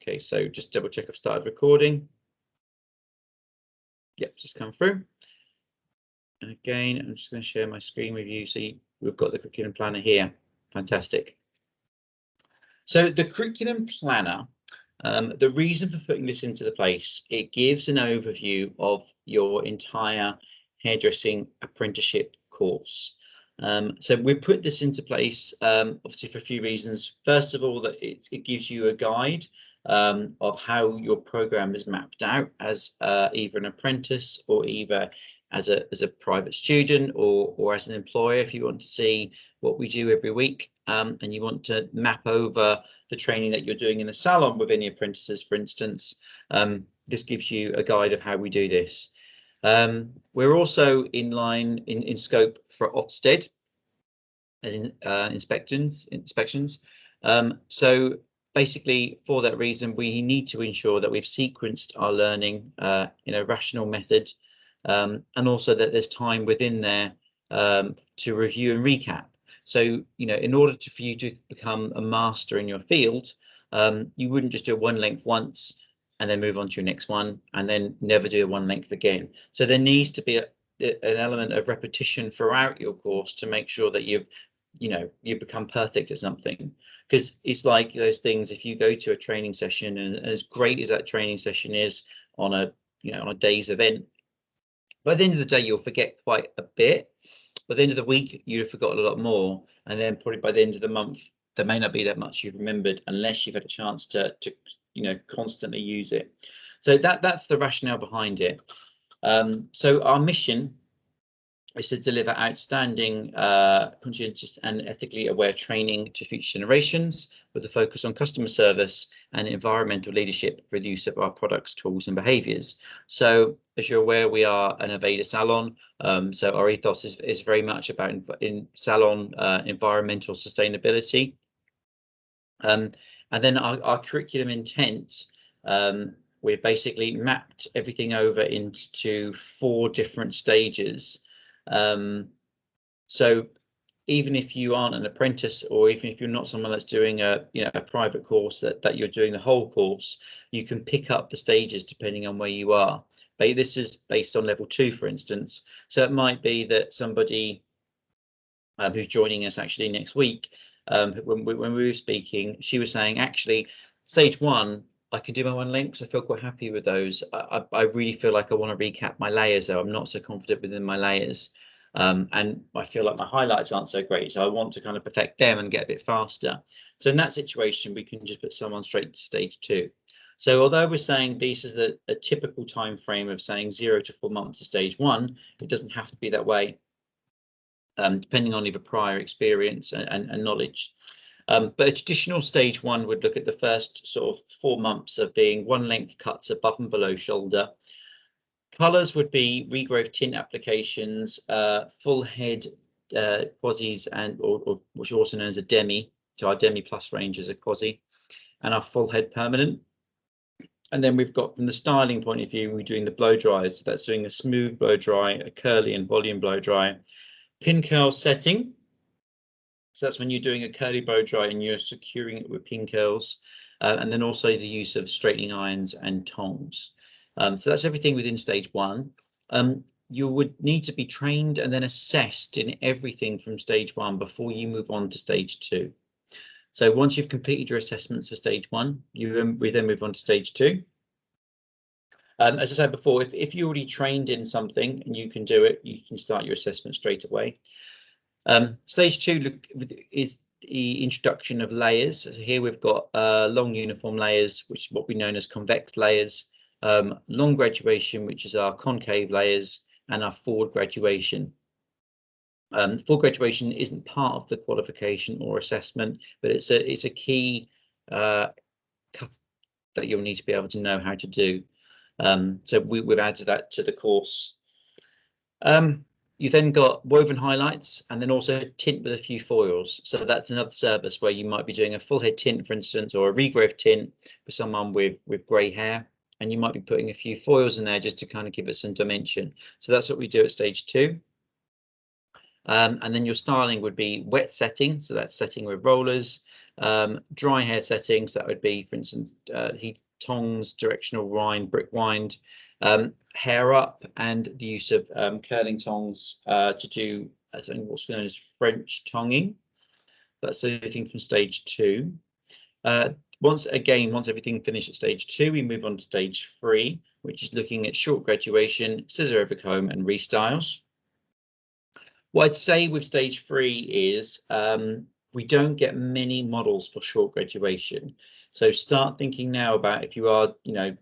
Okay, so just double check I've started recording. Yep, just come through. And again, I'm just going to share my screen with you. So we've got the curriculum planner here. Fantastic. So the curriculum planner, the reason for putting this into the place, it gives an overview of your entire hairdressing apprenticeship course. So we put this into place, obviously for a few reasons. First of all, that it gives you a guide of how your program is mapped out as either an apprentice or either as a private student or as an employer, if you want to see what we do every week, and you want to map over the training that you're doing in the salon with any apprentices, for instance. This gives you a guide of how we do this. We're also in line in scope for Ofsted and inspections. So basically, for that reason, we need to ensure that we've sequenced our learning in a rational method, and also that there's time within there to review and recap. So, in order for you to become a master in your field, you wouldn't just do one length once and then move on to your next one and then never do a one length again. So there needs to be an element of repetition throughout your course to make sure that you've become perfect at something. Because it's like those things, if you go to a training session and as great as that training session is on a day's event, by the end of the day you'll forget quite a bit. By the end of the week you'd have forgotten a lot more, and then probably by the end of the month there may not be that much you've remembered unless you've had a chance to constantly use it. So that's the rationale behind it. So our mission is to deliver outstanding, conscientious and ethically aware training to future generations with a focus on customer service and environmental leadership for the use of our products, tools and behaviours. So as you're aware, we are an Aveda salon. So our ethos is very much about in salon environmental sustainability. And then our curriculum intent, we've basically mapped everything over into 4 different stages. So even if you aren't an apprentice, or even if you're not someone that's doing a private course that you're doing the whole course, you can pick up the stages depending on where you are. But this is based on level 2, for instance. So it might be that somebody who's joining us actually next week, when we were speaking, she was saying actually stage 1 I can do my one lengths. I feel quite happy with those. I really feel like I want to recap my layers, though. I'm not so confident within my layers. And I feel like my highlights aren't so great. So I want to kind of perfect them and get a bit faster. So in that situation, we can just put someone straight to stage 2. So although we're saying this is a typical time frame of saying 0 to 4 months to stage 1, it doesn't have to be that way, depending on either prior experience and knowledge. But a traditional stage 1 would look at the first sort of 4 months of being one length cuts above and below shoulder. Colours would be regrowth tint applications, full head quasis, and or which are also known as a demi. So our demi plus range is a quasi, and our full head permanent. And then we've got, from the styling point of view, we're doing the blow dries. So that's doing a smooth blow dry, a curly and volume blow dry, pin curl setting. So that's when you're doing a curly blow dry and you're securing it with pin curls, and then also the use of straightening irons and tongs. So that's everything within stage 1. You would need to be trained and then assessed in everything from stage 1 before you move on to stage 2. So once you've completed your assessments for stage 1, we then move on to stage 2. As I said before, if you're already trained in something and you can do it, you can start your assessment straight away. Stage 2 is the introduction of layers. So here we've got long uniform layers, which is what we know as convex layers, long graduation, which is our concave layers, and our forward graduation. Forward graduation isn't part of the qualification or assessment, but it's a key cut that you'll need to be able to know how to do. So we've added that to the course. You then got woven highlights and then also tint with a few foils. So that's another service where you might be doing a full head tint, for instance, or a regrowth tint for someone with grey hair, and you might be putting a few foils in there just to kind of give it some dimension. So that's what we do at stage 2. And then your styling would be wet setting, so that's setting with rollers. Dry hair settings, that would be, for instance, heat tongs, directional wind, brick wind. Hair up, and the use of curling tongs to do, I think, what's known as French tonguing. That's everything from stage 2. Once everything finished at stage 2, we move on to stage 3, which is looking at short graduation, scissor over comb, and restyles. What I'd say with stage 3 is we don't get many models for short graduation. So start thinking now about, if you are, you know,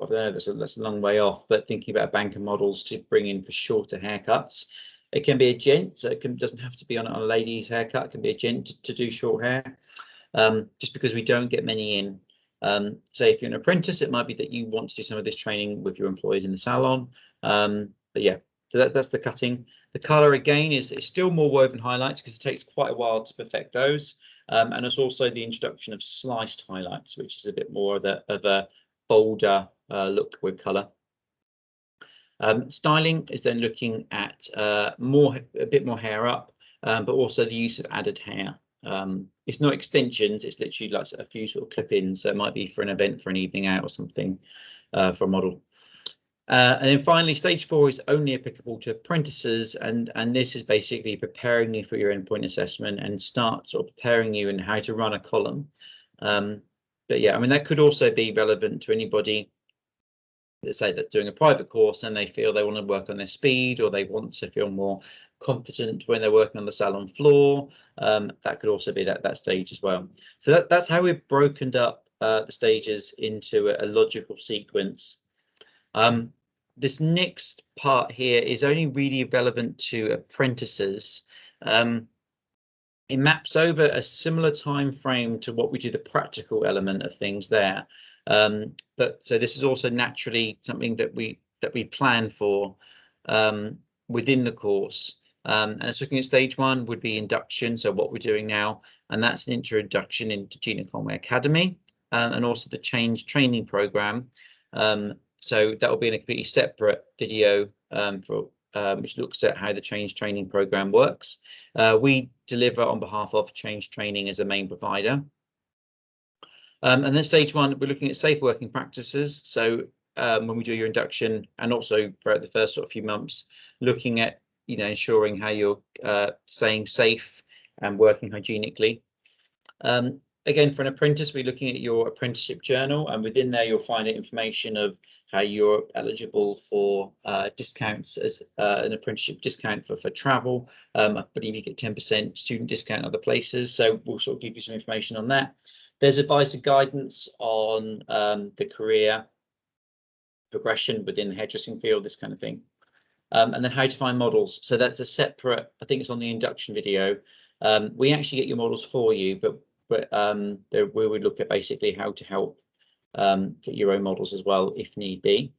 I don't know, that's a long way off, but thinking about a bank of models to bring in for shorter haircuts. It can be a gent, so it doesn't have to be on a lady's haircut. It can be a gent to do short hair, just because we don't get many in. Say if you're an apprentice, it might be that you want to do some of this training with your employees in the salon. But yeah, so that's the cutting. The color again is still more woven highlights because it takes quite a while to perfect those. And it's also the introduction of sliced highlights, which is a bit more of a bolder look with color. Styling is then looking at a bit more hair up, but also the use of added hair. It's not extensions, it's literally like a few sort of clip-ins, so it might be for an event, for an evening out or something, for a model. And then finally, stage 4 is only applicable to apprentices, and this is basically preparing you for your endpoint assessment and start sort of preparing you in how to run a column. But yeah, I mean, that could also be relevant to anybody that say that doing a private course and they feel they want to work on their speed, or they want to feel more confident when they're working on the salon floor. That could also be that stage as well. So that's how we've broken up the stages into a logical sequence. This next part here is only really relevant to apprentices. It maps over a similar time frame to what we do the practical element of things there. But so this is also naturally something that we plan for within the course. And it's looking at stage 1 would be induction, so what we're doing now, and that's an introduction into Gina Conway Academy, and also the change training program. So that will be in a completely separate video which looks at how the change training program works. We deliver on behalf of Change Training as a main provider. And then stage 1, we're looking at safe working practices. So when we do your induction, and also throughout the first sort of few months, looking at, you know, ensuring how you're staying safe and working hygienically. Again, for an apprentice, we're looking at your apprenticeship journal, and within there you'll find information of how you're eligible for discounts as an apprenticeship discount for travel. I believe you get 10% student discount other places, so we'll sort of give you some information on that. There's advice and guidance on the career progression within the hairdressing field, this kind of thing. And then how to find models. So that's a separate, I think it's on the induction video. We actually get your models for you, but we would look at basically how to help get your own models as well if need be.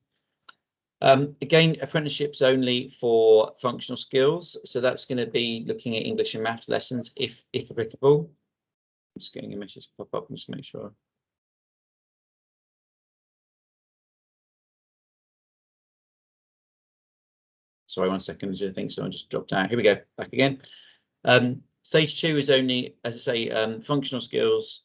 Again, apprenticeships only for functional skills, so that's going to be looking at English and maths lessons if applicable. I'm just getting a message pop up, just to make sure. Sorry, 1 second. I think someone just dropped out. Here we go, back again. Stage 2 is only, as I say, functional skills,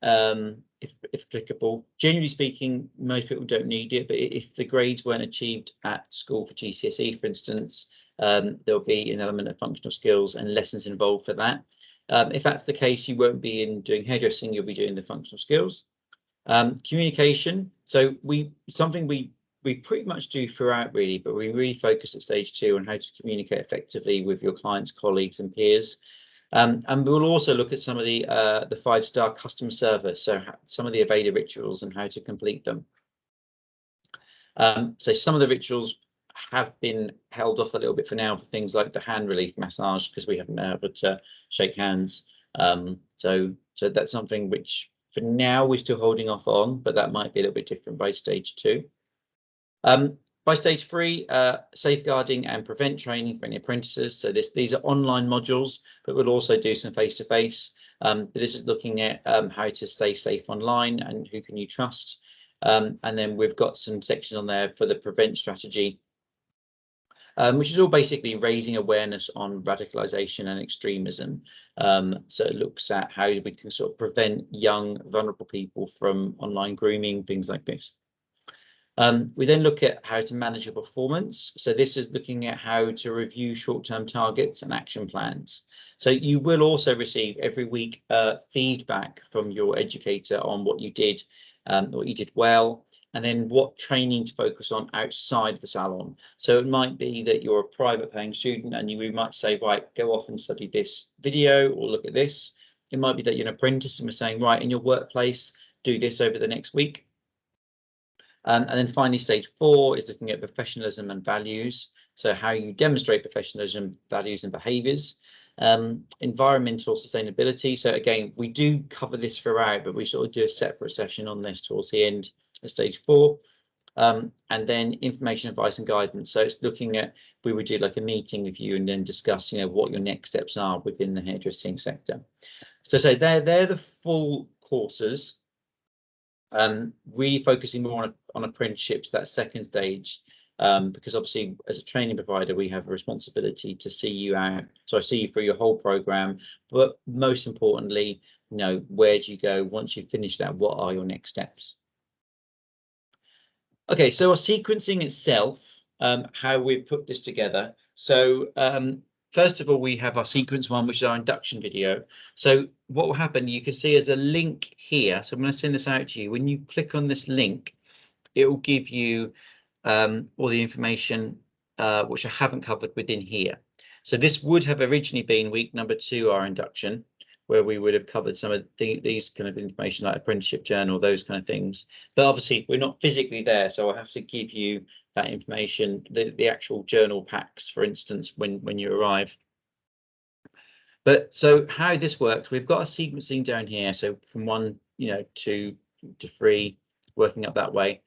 if applicable. Generally speaking, most people don't need it, but if the grades weren't achieved at school for GCSE, for instance, there'll be an element of functional skills and lessons involved for that. If that's the case, you won't be doing hairdressing, you'll be doing the functional skills. Communication, so something we pretty much do throughout really, but we really focus at stage 2 on how to communicate effectively with your clients, colleagues and peers. And we'll also look at some of the 5-star customer service, so some of the Aveda rituals and how to complete them. So some of the rituals have been held off a little bit for now for things like the hand relief massage, because we haven't been able to shake hands. So that's something which for now we're still holding off on, but that might be a little bit different by stage 2. By stage 3, safeguarding and prevent training for any apprentices. So these are online modules, but we'll also do some face-to-face. But this is looking at how to stay safe online and who can you trust. And then we've got some sections on there for the prevent strategy. which is all basically raising awareness on radicalisation and extremism. So it looks at how we can sort of prevent young, vulnerable people from online grooming, things like this. We then look at how to manage your performance. So this is looking at how to review short-term targets and action plans. So you will also receive every week feedback from your educator on what you did well, and then what training to focus on outside the salon. So it might be that you're a private paying student and we might say, right, go off and study this video or look at this. It might be that you're an apprentice and we're saying, right, in your workplace, do this over the next week. And then finally, stage 4 is looking at professionalism and values. So how you demonstrate professionalism, values and behaviours. Environmental sustainability. So again, we do cover this throughout, but we sort of do a separate session on this towards the end of stage 4. And then information, advice and guidance. So it's looking at, we would do like a meeting with you and then discuss, you know, what your next steps are within the hairdressing sector. So they're the full courses. Really focusing more on apprenticeships, that second stage, because obviously as a training provider we have a responsibility to see you out, so I see you through your whole program, but most importantly, you know, where do you go once you've finished that? What are your next steps? Okay, so our sequencing itself, how we've put this together. So first of all, we have our sequence 1, which is our induction video. So what will happen, you can see there's a link here. So I'm going to send this out to you. When you click on this link, it will give you all the information which I haven't covered within here. So this would have originally been week number 2, our induction, where we would have covered some of these kind of information like apprenticeship journal, those kind of things. But obviously we're not physically there, so I'll have to give you that information, the actual journal packs, for instance, when you arrive. But so how this works, we've got a sequencing down here. So from 1, you know, 2 to 3, working up that way.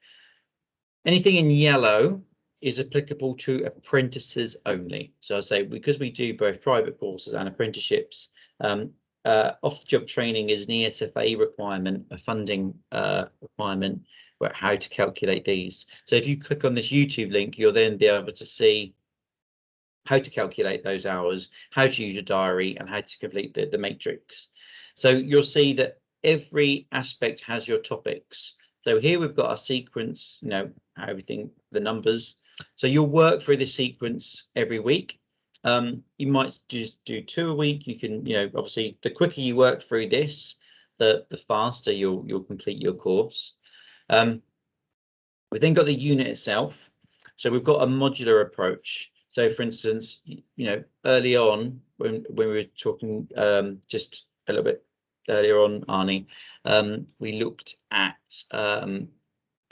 Anything in yellow is applicable to apprentices only. So I say, because we do both private courses and apprenticeships, off-the-job training is an ESFA requirement, a funding requirement, about how to calculate these. So if you click on this YouTube link, you'll then be able to see how to calculate those hours, how to use a diary, and how to complete the matrix. So you'll see that every aspect has your topics. So here we've got our sequence, you know, everything, the numbers. So you'll work through the sequence every week. You might just do 2 a week. You can, you know, obviously the quicker you work through this, the faster you'll complete your course. We've then got the unit itself. So we've got a modular approach. So for instance, you know, early on when we were talking just a little bit earlier on, Arnie, we looked at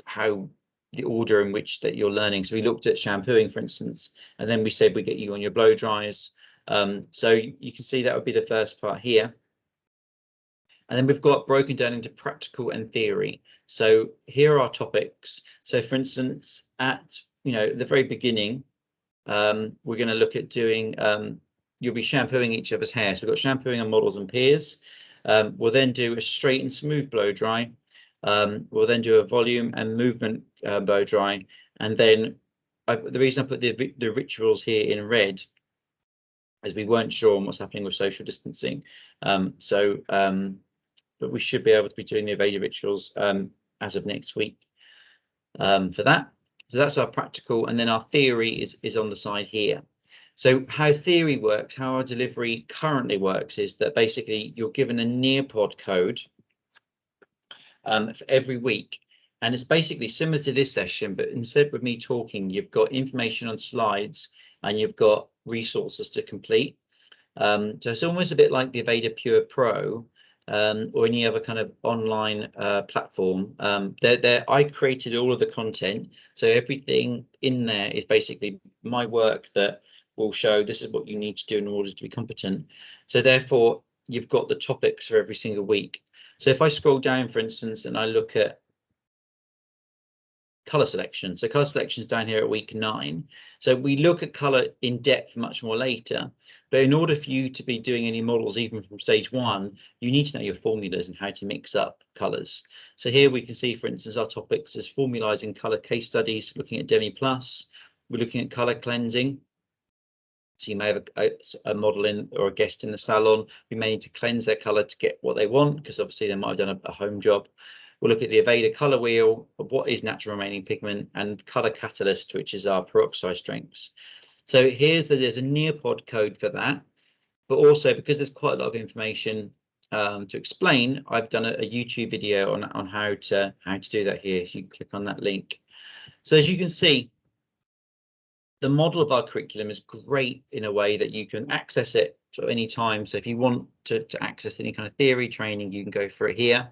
how the order in which that you're learning. So we looked at shampooing, for instance, and then we said we get you on your blow dries. So you can see that would be the first part here. And then we've got broken down into practical and theory. So here are our topics. So for instance, at, you know, the very beginning, we're going to look at doing, you'll be shampooing each other's hair. So we've got shampooing on models and peers. We'll then do a straight and smooth blow dry. We'll then do a volume and movement blow dry. And then the reason I put the rituals here in red is we weren't sure on what's happening with social distancing. But we should be able to be doing the Aveda rituals as of next week for that. So that's our practical, and then our theory is on the side here. So how theory works, how our delivery currently works, is that basically you're given a Nearpod code for every week. And it's basically similar to this session, but instead of me talking, you've got information on slides and you've got resources to complete. So it's almost a bit like the Aveda Pure Pro, or any other kind of online platform. I created all of the content, so everything in there is basically my work that will show this is what you need to do in order to be competent. So therefore, you've got the topics for every single week. So if I scroll down, for instance, and I look at color selection, so color selection is down here at week 9. So we look at color in depth much more later. But in order for you to be doing any models, even from stage 1, you need to know your formulas and how to mix up colors. So here we can see, for instance, our topics is formalizing color case studies, looking at Demi Plus. We're looking at color cleansing. So you may have a model in or a guest in the salon. We may need to cleanse their color to get what they want, because obviously they might have done a home job. We'll look at the Aveda color wheel of what is natural remaining pigment, and color catalyst, which is our peroxide strengths. So there's a Nearpod code for that, but also because there's quite a lot of information to explain, I've done a YouTube video on how to do that here. So you can click on that link. So as you can see, the model of our curriculum is great in a way that you can access it at any time. So if you want to access any kind of theory training, you can go for it here.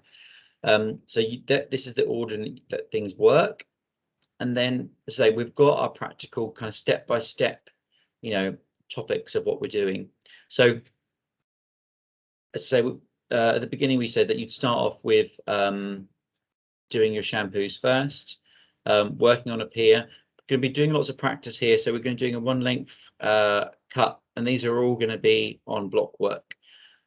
So this is the order that things work. And then, say, we've got our practical kind of step-by-step, topics of what we're doing. So, at the beginning, we said that you'd start off with doing your shampoos first, working on a pier. Going to be doing lots of practice here, so we're going to be doing a one length cut, and these are all going to be on block work.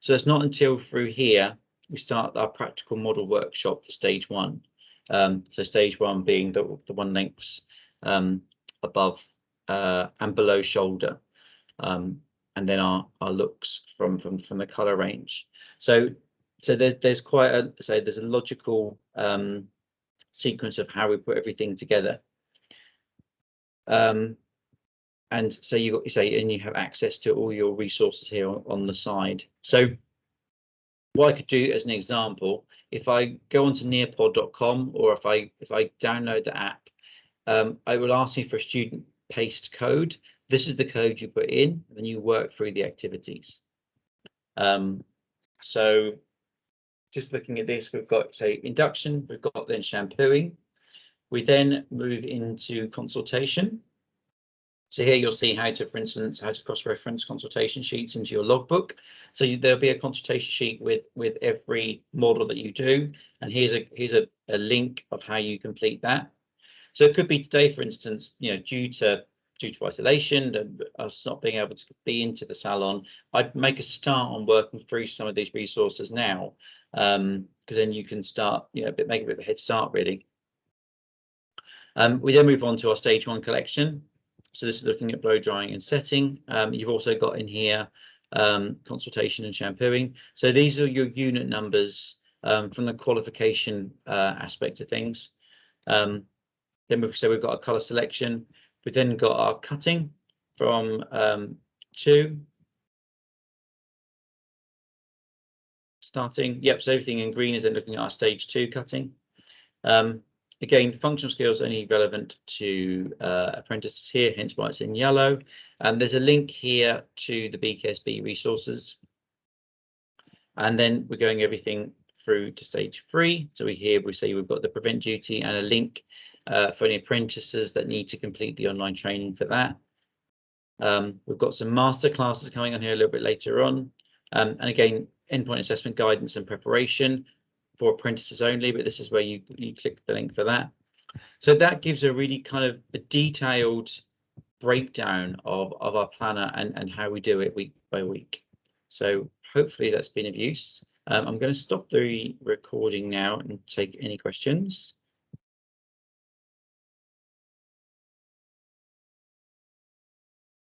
So it's not until through here we start our practical model workshop for stage 1. So stage 1 being the one lengths above and below shoulder, and then our looks from the color range. So there's quite there's a logical sequence of how we put everything together. And so you have access to all your resources here on the side. So what I could do as an example, if I go onto nearpod.com, or if I download the app, I will ask me for a student paste code. This is the code you put in, and then you work through the activities. So just looking at this, we've got, say, induction, we've got then shampooing. We then move into consultation. So here you'll see how to, for instance, how to cross-reference consultation sheets into your logbook. So there'll be a consultation sheet with every model that you do, and here's a link of how you complete that. So it could be today, for instance, due to isolation and us not being able to be into the salon, I'd make a start on working through some of these resources now, because then you can start, make a bit of a head start, really. We then move on to our stage 1 collection. So this is looking at blow drying and setting. You've also got in here consultation and shampooing. So these are your unit numbers from the qualification aspect of things. Then we've got a color selection. We've then got our cutting from 2. Starting, yep, so everything in green is then looking at our stage 2 cutting. Again, functional skills only relevant to apprentices here, hence why it's in yellow. And there's a link here to the BKSB resources. And then we're going everything through to stage 3. So we say we've got the prevent duty and a link for any apprentices that need to complete the online training for that. We've got some master classes coming on here a little bit later on. And again, endpoint assessment guidance and preparation for apprentices only, but this is where you click the link for that. So that gives a really kind of a detailed breakdown of our planner and how we do it week by week. So hopefully that's been of use. I'm going to stop the recording now and take any questions.